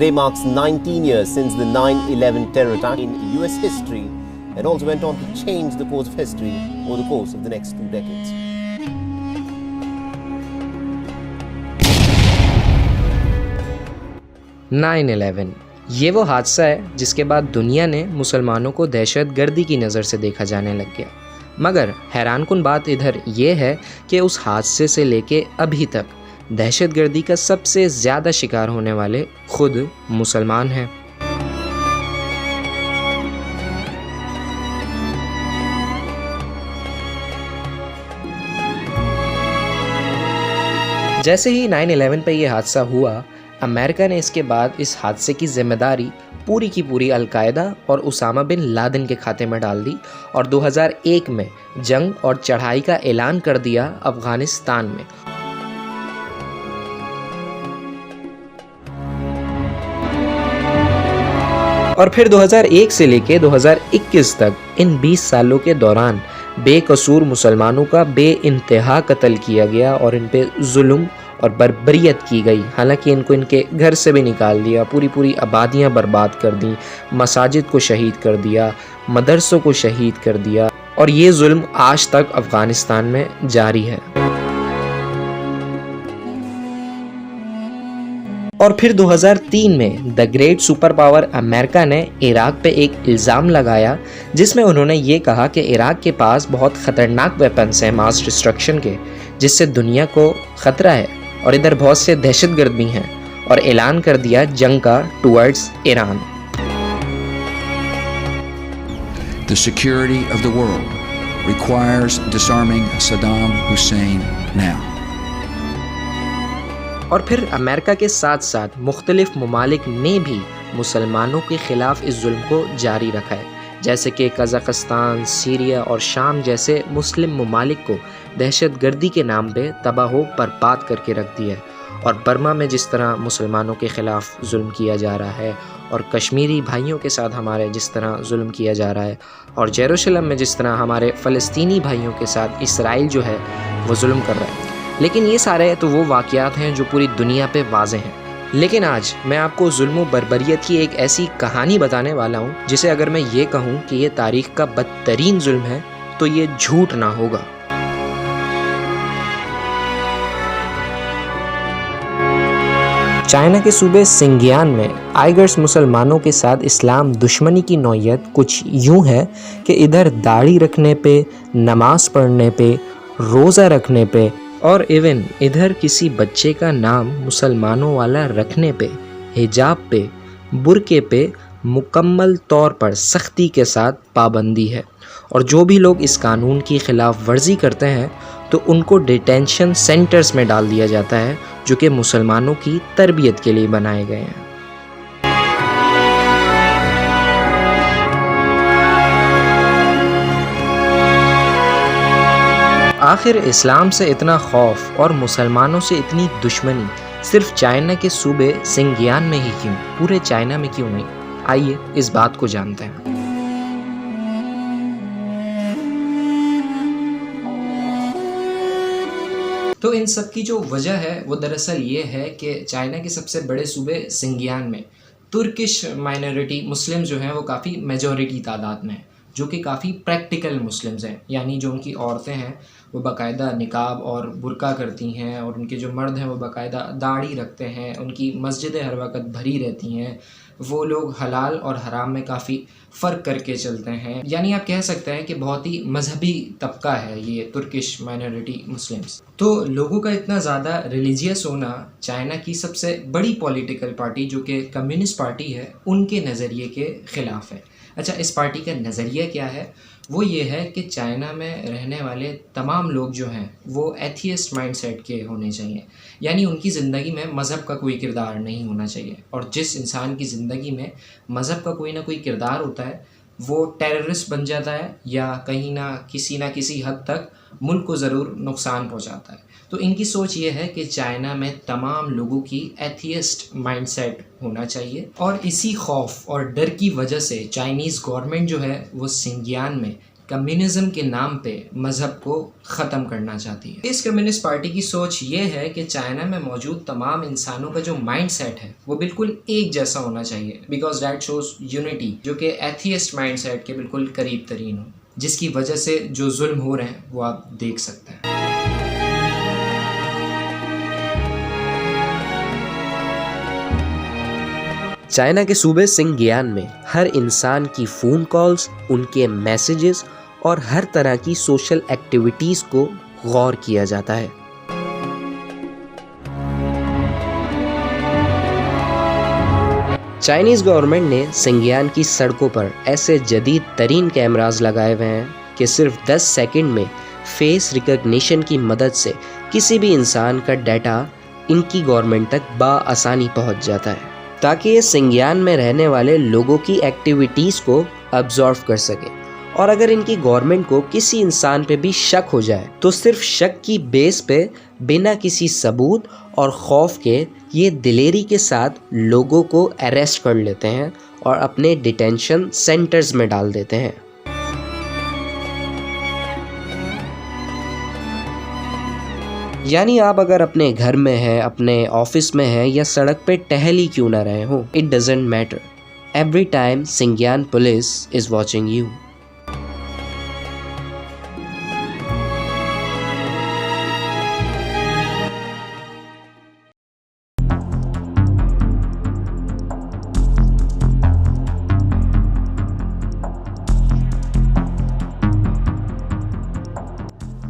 Today marks 19 years since the 9/11 terror attack in US history. It also went on to change the course of history over the course of the next 2 decades. ये वो हादसा है जिसके बाद दुनिया ने मुसलमानों को दहशतगर्दी की नज़र से देखा जाने लग गया। मगर हैरानकुन बात इधर ये है कि उस हादसे से लेके अभी तक दहशतगर्दी का सबसे ज़्यादा शिकार होने वाले खुद मुसलमान हैं। जैसे ही 9/11 पे ये हादसा हुआ, अमेरिका ने इसके बाद इस हादसे की जिम्मेदारी पूरी की पूरी अलकायदा और उसामा बिन लादेन के खाते में डाल दी और 2001 में जंग और चढ़ाई का ऐलान कर दिया अफगानिस्तान में। और फिर 2001 से लेके 2021 तक इन 20 सालों के दौरान बेकसूर मुसलमानों का बेइंतहा कत्ल किया गया और इन पे जुल्म और बर्बरियत की गई। हालांकि इनको इनके घर से भी निकाल दिया, पूरी आबादियां बर्बाद कर दी, मसाजिद को शहीद कर दिया, मदरसों को शहीद कर दिया और ये जुल्म आज तक अफगानिस्तान में जारी है। और फिर 2003 में the great super power America ने इराक पे एक इल्ज़ाम लगाया जिसमें उन्होंने ये कहा कि इराक के पास बहुत ख़तरनाक वेपन्स हैं मास डिस्ट्रक्शन के, जिससे दुनिया को ख़तरा है और इधर बहुत से दहशतगर्द भी हैं, और ऐलान कर दिया जंग का towards Iran. The security of the world requires disarming Saddam Hussein now. और फिर अमेरिका के साथ साथ मुख्तलिफ ममालिक ने भी मुसलमानों के ख़िलाफ़ इस जुल्म को जारी रखा है, जैसे कि कज़ाकिस्तान, सीरिया और शाम जैसे मुस्लिम ममालिक को दहशतगर्दी के नाम पे तबाह बर्बाद करके रख दिया है। और बर्मा में जिस तरह मुसलमानों के ख़िलाफ़ जुल्म किया जा रहा है, और कश्मीरी भाइयों के साथ हमारे जिस तरह जुल्म किया जा रहा है, और जेरूशलम में जिस तरह हमारे फ़लस्तीनी भाइयों के साथ इसराइल जो है वो जुल्म कर रहा है। लेकिन ये सारे तो वो वाक़यात हैं जो पूरी दुनिया पे वाज़े हैं। लेकिन आज मैं आपको जुल्म व बर्बरियत की एक ऐसी कहानी बताने वाला हूँ जिसे अगर मैं ये कहूँ कि ये तारीख़ का बदतरीन जुल्म है तो ये झूठ ना होगा। चाइना के सूबे सिंगियान में आइगर्स मुसलमानों के साथ इस्लाम दुश्मनी की नौयत कुछ यूँ है कि इधर दाढ़ी रखने पे, नमाज पढ़ने पे, रोज़ा रखने पे और इवन इधर किसी बच्चे का नाम मुसलमानों वाला रखने पे, हिजाब पे, बुर्के पे मुकम्मल तौर पर सख्ती के साथ पाबंदी है। और जो भी लोग इस कानून की ख़िलाफ़ वर्जी करते हैं तो उनको डिटेंशन सेंटर्स में डाल दिया जाता है जो कि मुसलमानों की तरबियत के लिए बनाए गए हैं। आखिर इस्लाम से इतना खौफ और मुसलमानों से इतनी दुश्मनी सिर्फ चाइना के सूबे सिंगियान में ही क्यों, पूरे चाइना में क्यों नहीं? आइए इस बात को जानते हैं। तो इन सब की जो वजह है वो दरअसल ये है कि चाइना के सबसे बड़े सूबे सिंगियान में तुर्किश माइनॉरिटी मुस्लिम जो हैं वो काफ़ी मेजॉरिटी तादाद में है, जो कि काफ़ी प्रैक्टिकल मुस्लिम्स हैं, यानी जो उनकी औरतें हैं वो बाकायदा निकाब और बुर्का करती हैं और उनके जो मर्द हैं वो बाकायदा दाढ़ी रखते हैं, उनकी मस्जिदें हर वक्त भरी रहती हैं, वो लोग हलाल और हराम में काफ़ी फ़र्क करके चलते हैं। यानी आप कह सकते हैं कि बहुत ही मजहबी तबका है ये तुर्किश माइनॉरिटी मुस्लिम्स। तो लोगों का इतना ज़्यादा रिलीजियस होना चाइना की सबसे बड़ी पॉलिटिकल पार्टी जो कि कम्युनिस्ट पार्टी है उनके नज़रिए के ख़िलाफ़ है। अच्छा, इस पार्टी का नज़रिया क्या है? वो ये है कि चाइना में रहने वाले तमाम लोग जो हैं वो एथियस्ट माइंडसेट के होने चाहिए, यानी उनकी ज़िंदगी में मज़हब का कोई किरदार नहीं होना चाहिए। और जिस इंसान की ज़िंदगी में मज़हब का कोई ना कोई किरदार होता है वो टेररिस्ट बन जाता है या कहीं ना किसी हद तक मुल्क को ज़रूर नुकसान पहुंचाता है। तो इनकी सोच ये है कि चाइना में तमाम लोगों की एथियस्ट माइंडसेट होना चाहिए और इसी खौफ और डर की वजह से चाइनीज़ गवर्नमेंट जो है वो सिंगियान में कम्युनिज्म के नाम पे मज़हब को ख़त्म करना चाहती है। इस कम्युनिस्ट पार्टी की सोच ये है कि चाइना में मौजूद तमाम इंसानों का जो माइंड सेट है वो बिल्कुल एक जैसा होना चाहिए, बिकॉज दैट शोज यूनिटी, जो कि एथियस्ट माइंड सेट के बिल्कुल करीब तरीन हो, जिसकी वजह से जो जुल्म हो रहे हैं वो आप देख सकते हैं। चाइना के सूबे सिंगियान में हर इंसान की फ़ोन कॉल्स, उनके मैसेजेस और हर तरह की सोशल एक्टिविटीज़ को गौर किया जाता है। चाइनीज़ गवर्नमेंट ने सिंगियान की सड़कों पर ऐसे जदीद तरीन कैमरास लगाए हुए हैं कि सिर्फ 10 सेकंड में फेस रिकग्निशन की मदद से किसी भी इंसान का डाटा इनकी गवर्नमेंट तक बआसानी पहुंच जाता है, ताकि ये सिंगियान में रहने वाले लोगों की एक्टिविटीज़ को ऑब्जर्व कर सके। और अगर इनकी गवर्नमेंट को किसी इंसान पे भी शक हो जाए तो सिर्फ शक की बेस पे बिना किसी सबूत और खौफ के ये दिलेरी के साथ लोगों को अरेस्ट कर लेते हैं और अपने डिटेंशन सेंटर्स में डाल देते हैं। यानी आप अगर अपने घर में हैं, अपने ऑफिस में हैं या सड़क पे टहल ही क्यों ना रहे हो, it doesn't matter, every time सिंगियान पुलिस इज वॉचिंग यू।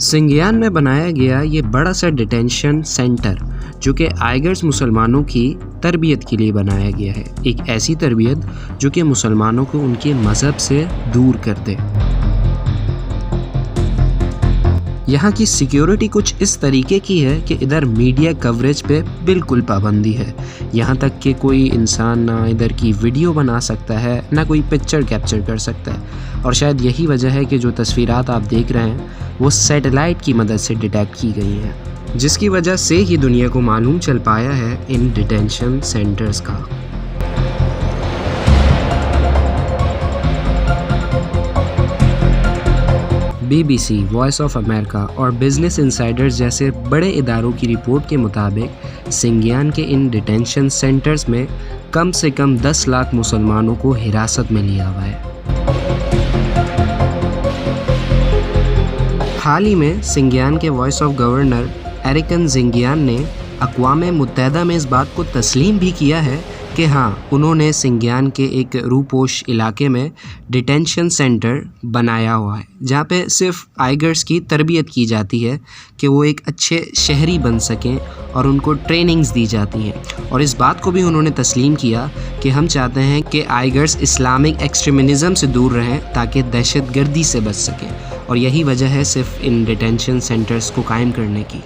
सिंगियान में बनाया गया ये बड़ा सा डिटेंशन सेंटर, जो कि आइगर्स मुसलमानों की तरबियत के लिए बनाया गया है, एक ऐसी तरबियत जो कि मुसलमानों को उनके मज़हब से दूर कर दे। यहाँ की सिक्योरिटी कुछ इस तरीके की है कि इधर मीडिया कवरेज पे बिल्कुल पाबंदी है। यहाँ तक कि कोई इंसान ना इधर की वीडियो बना सकता है, ना कोई पिक्चर कैप्चर कर सकता है। और शायद यही वजह है कि जो तस्वीरात आप देख रहे हैं वो सैटेलाइट की मदद से डिटेक्ट की गई हैं, जिसकी वजह से ही दुनिया को मालूम चल पाया है इन डिटेंशन सेंटर्स का। BBC, वॉइस ऑफ अमेरिका और बिजनेस इनसाइडर्स जैसे बड़े इदारों की रिपोर्ट के मुताबिक सिंगियान के इन डिटेंशन सेंटर्स में कम से कम 10 लाख मुसलमानों को हिरासत में लिया हुआ है। हाल ही में सिंगियान के वॉइस ऑफ गवर्नर एरिकन जिंगियान ने अक़वाम मुत्तहिदा में इस बात को तस्लीम भी किया है कि हाँ, उन्होंने सिंगियान के एक रूपोश इलाके में डिटेंशन सेंटर बनाया हुआ है, जहाँ पे सिर्फ आइगर्स की तरबियत की जाती है कि वो एक अच्छे शहरी बन सकें और उनको ट्रेनिंग्स दी जाती हैं। और इस बात को भी उन्होंने तस्लीम किया कि हम चाहते हैं कि आइगर्स इस्लामिक एक्सट्रीमिज़म से दूर रहें ताकि दहशतगर्दी से बच सकें, और यही वजह है सिर्फ इन डिटेंशन सेंटर्स को कायम करने की।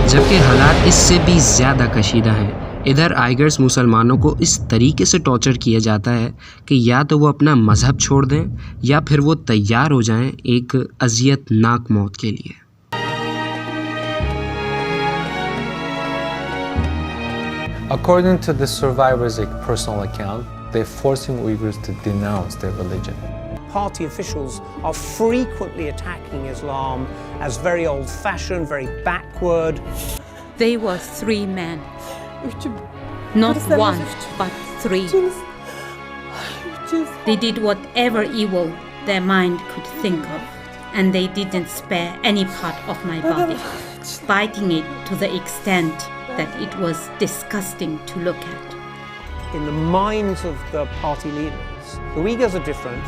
जबकि हालात इससे भी ज़्यादा कशीदा हैं। इधर आइगर्स मुसलमानों को इस तरीके से टॉर्चर किया जाता है कि या तो वो अपना मज़हब छोड़ दें या फिर वो तैयार हो जाएं एक अज़ियतनाक मौत के लिए। According to the survivors' personal account, they're forcing Uyghurs to denounce their religion. Party officials are frequently attacking Islam as very old-fashioned, very backward. They were 3 men. Not one, but 3. They did whatever evil their mind could think of, and they didn't spare any part of my body, biting it to the extent that it was disgusting to look at. In the minds of the party leaders, the Uyghurs are different,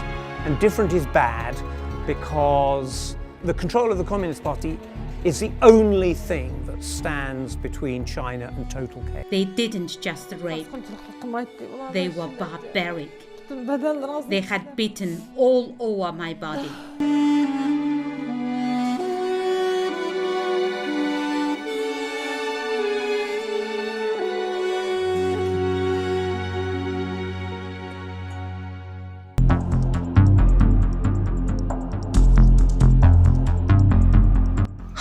and different is bad because the control of the Communist Party is the only thing that stands between China and total chaos. They didn't just rape, they were barbaric. They had bitten all over my body.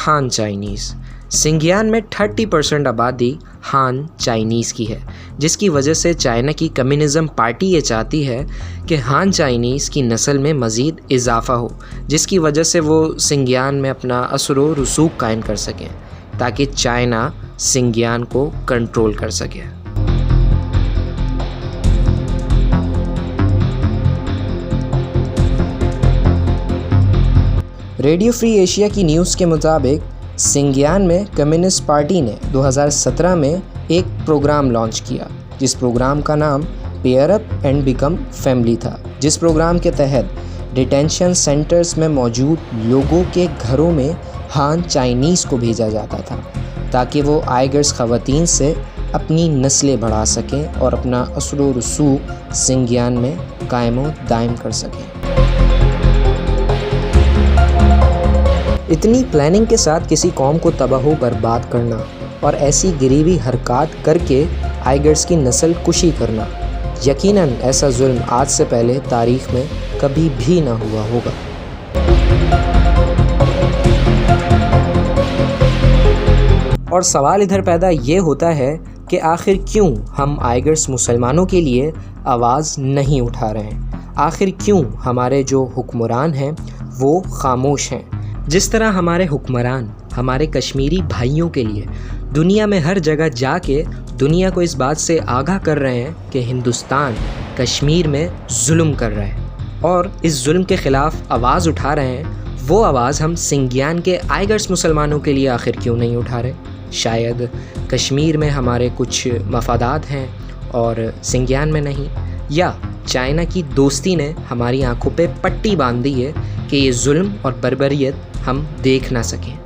Han Chinese, सिंगियान में 30% आबादी हान Chinese की है, जिसकी वजह से China की communism party ये चाहती है कि हान चाइनीज़ की नस्ल में मज़ीद इजाफ़ा हो, जिसकी वजह से वो सिंगियान में अपना असर व रसूख कायम कर सकें ताकि चाइना सिंगियान को कंट्रोल कर सके। रेडियो फ्री एशिया की न्यूज़ के मुताबिक सिंगियान में कम्युनिस्ट पार्टी ने 2017 में एक प्रोग्राम लॉन्च किया, जिस प्रोग्राम का नाम pair up and become family था, जिस प्रोग्राम के तहत डिटेंशन सेंटर्स में मौजूद लोगों के घरों में हान चाइनीज़ को भेजा जाता था ताकि वो आइगर्स ख़वातीन से अपनी नस्लें बढ़ा सकें और अपना असर व रसूख सिंगियान में कायम व दायम कर सकें। इतनी प्लानिंग के साथ किसी कौम को तबाह बर्बाद करना और ऐसी गिरीवी हरकत करके आइगर्स की नस्ल कुशी करना, यकीनन ऐसा जुल्म आज से पहले तारीख़ में कभी भी ना हुआ होगा। और सवाल इधर पैदा ये होता है कि आखिर क्यों हम आइगर्स मुसलमानों के लिए आवाज़ नहीं उठा रहे हैं? आखिर क्यों हमारे जो हुक्मरान हैं वो खामोश हैं? जिस तरह हमारे हुक्मरान हमारे कश्मीरी भाइयों के लिए दुनिया में हर जगह जाके दुनिया को इस बात से आगाह कर रहे हैं कि हिंदुस्तान कश्मीर में जुल्म कर रहा है और इस जुल्म के ख़िलाफ़ आवाज़ उठा रहे हैं, वो आवाज़ हम सिंगियान के आइगर्स मुसलमानों के लिए आखिर क्यों नहीं उठा रहे? शायद कश्मीर में हमारे कुछ मफादात हैं और सिंगियान में नहीं, या चाइना की दोस्ती ने हमारी आंखों पे पट्टी बांध दी है कि ये जुल्म और बर्बरियत हम देख ना सकें।